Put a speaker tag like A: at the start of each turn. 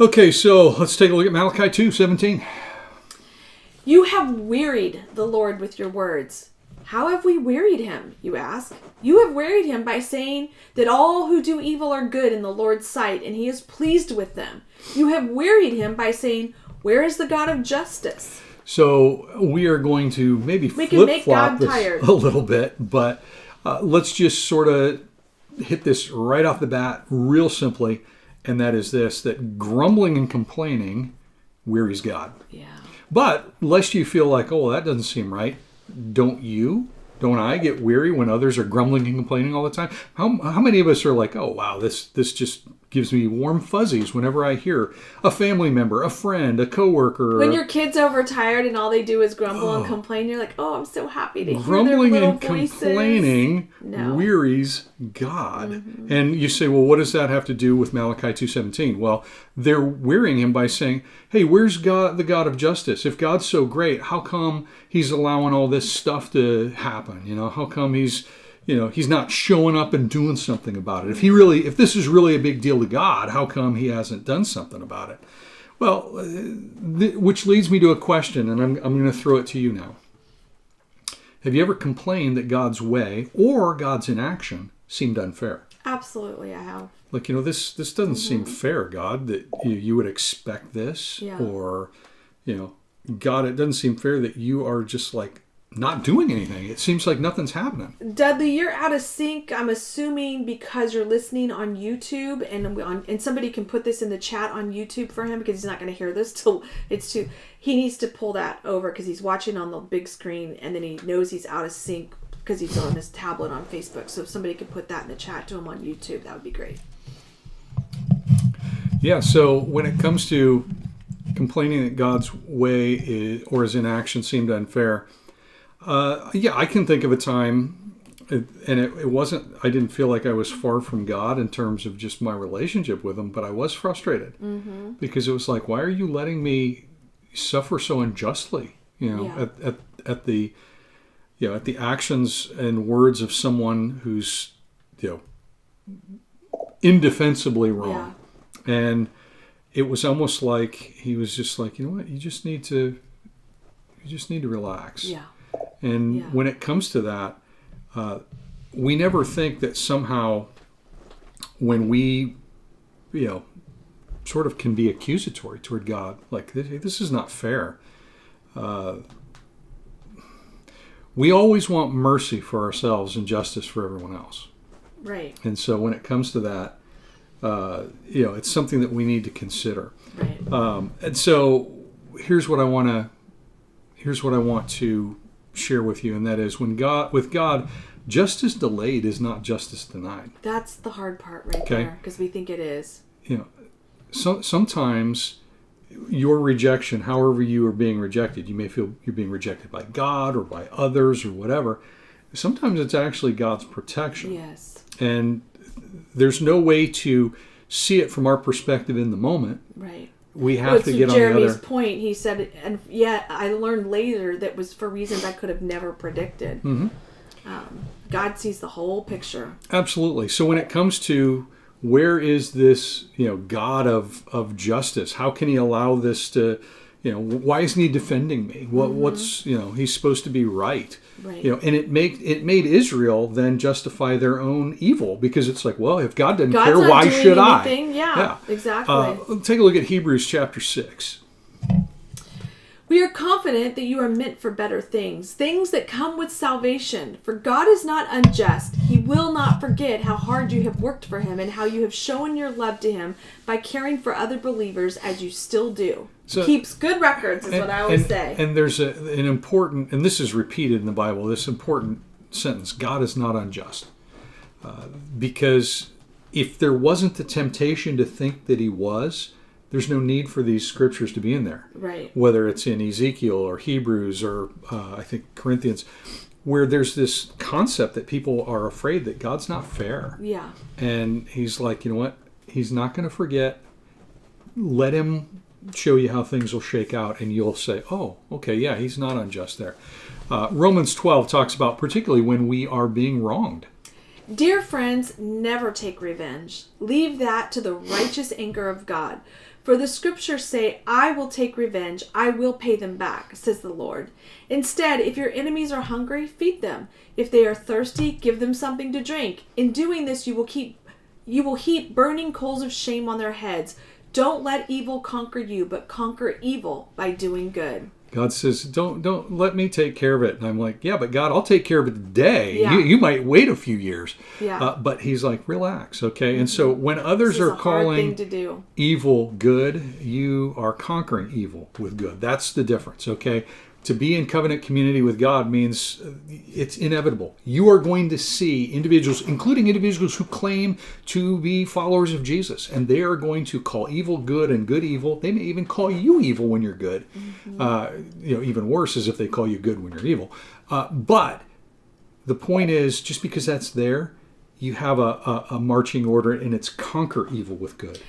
A: Okay, so let's take a look at Malachi 2:17.
B: You have wearied the Lord with your words. How have we wearied him, you ask? You have wearied him by saying that all who do evil are good in the Lord's sight, and he is pleased with them. You have wearied him by saying, where is the God of justice?
A: So we are going to maybe flip-flop this a little bit, but let's just sort of hit this right off the bat real simply, and that is this, that grumbling and complaining wearies God.
B: Yeah.
A: But lest you feel like, oh, that doesn't seem right, don't I get weary when others are grumbling and complaining all the time? How many of us are like, oh, wow, this just gives me warm fuzzies whenever I hear a family member, a friend, a coworker.
B: When your kid's overtired and all they do is grumble and complain, you're like, oh, I'm so happy to hear
A: grumbling
B: their little
A: and
B: voices.
A: complaining wearies God. Mm-hmm. And you say, well, what does that have to do with Malachi 2:17? Well, they're wearying him by saying, hey, where's God, the God of justice? If God's so great, how come he's allowing all this stuff to happen? How come he's not showing up and doing something about it? If this is really a big deal to God, how come he hasn't done something about it? Well, which leads me to a question, and I'm going to throw it to you now. Have you ever complained that God's way or God's inaction seemed unfair?
B: Absolutely, I have.
A: Like, this doesn't seem fair, God, that you would expect this.
B: Yeah.
A: Or, God, it doesn't seem fair that you are just like not doing anything. It seems like nothing's happening.
B: Dudley, you're out of sync. I'm assuming because you're listening on YouTube, and somebody can put this in the chat on YouTube for him because he's not going to hear this till it's too. He needs to pull that over because he's watching on the big screen, and then he knows he's out of sync because he's on his tablet on Facebook. So if somebody could put that in the chat to him on YouTube, that would be great.
A: Yeah. So when it comes to complaining that God's way or his inaction seemed unfair. I can think of a time, and it wasn't, I didn't feel like I was far from God in terms of just my relationship with him, but I was frustrated because it was like, why are you letting me suffer so unjustly? At the actions and words of someone who's, indefensibly wrong. Yeah. And it was almost like he was just like, you know what, you just need to relax.
B: Yeah.
A: And when it comes to that, we never think that somehow when we, sort of can be accusatory toward God, like, this is not fair. We always want mercy for ourselves and justice for everyone else.
B: Right.
A: And so when it comes to that, it's something that we need to consider.
B: Right.
A: And so here's what I want to share with you, and that is with God, justice delayed is not justice denied.
B: That's the hard part right there, because we think it is.
A: Sometimes your rejection, however you are being rejected, you may feel you're being rejected by God or by others or whatever. Sometimes it's actually God's protection.
B: Yes.
A: And there's no way to see it from our perspective in the moment.
B: Right.
A: We have to get on the other.
B: Jeremy's point, he said, and yet I learned later that was for reasons I could have never predicted.
A: Mm-hmm.
B: God sees the whole picture.
A: Absolutely. So when it comes to where is this, God of justice? How can he allow this to, why isn't he defending me? What's, he's supposed to be right.
B: Right.
A: And it made Israel then justify their own evil because it's like, well, if God doesn't care, why should
B: anything. Yeah, exactly.
A: Take a look at Hebrews chapter 6.
B: We are confident that you are meant for better things that come with salvation. For God is not unjust. He will not forget how hard you have worked for him and how you have shown your love to him by caring for other believers as you still do. So, keeps good records is what I always say.
A: And there's an important, and this is repeated in the Bible, this important sentence, God is not unjust. Because if there wasn't the temptation to think that he was, there's no need for these scriptures to be in there.
B: Right.
A: Whether it's in Ezekiel or Hebrews or I think Corinthians, where there's this concept that people are afraid that God's not fair.
B: Yeah.
A: And he's like, you know what? He's not going to forget. Let him show you how things will shake out, and you'll say, oh, okay, yeah, he's not unjust there. Romans 12 talks about particularly when we are being wronged.
B: Dear friends, never take revenge. Leave that to the righteous anger of God. For the scriptures say, I will take revenge, I will pay them back, says the Lord. Instead, if your enemies are hungry, feed them. If they are thirsty, give them something to drink. In doing this, you will heap burning coals of shame on their heads. Don't let evil conquer you, but conquer evil by doing good.
A: God says, don't let me take care of it. And I'm like, yeah, but God, I'll take care of it today.
B: Yeah.
A: You might wait a few years.
B: Yeah.
A: But he's like, relax, okay? And so when others are calling evil good, you are conquering evil with good. That's the difference, okay? To be in covenant community with God means it's inevitable. You are going to see individuals, including individuals who claim to be followers of Jesus, and they are going to call evil good and good evil. They may even call you evil when you're good. Even worse is if they call you good when you're evil. But the point is, just because that's there, you have a marching order, and it's conquer evil with good.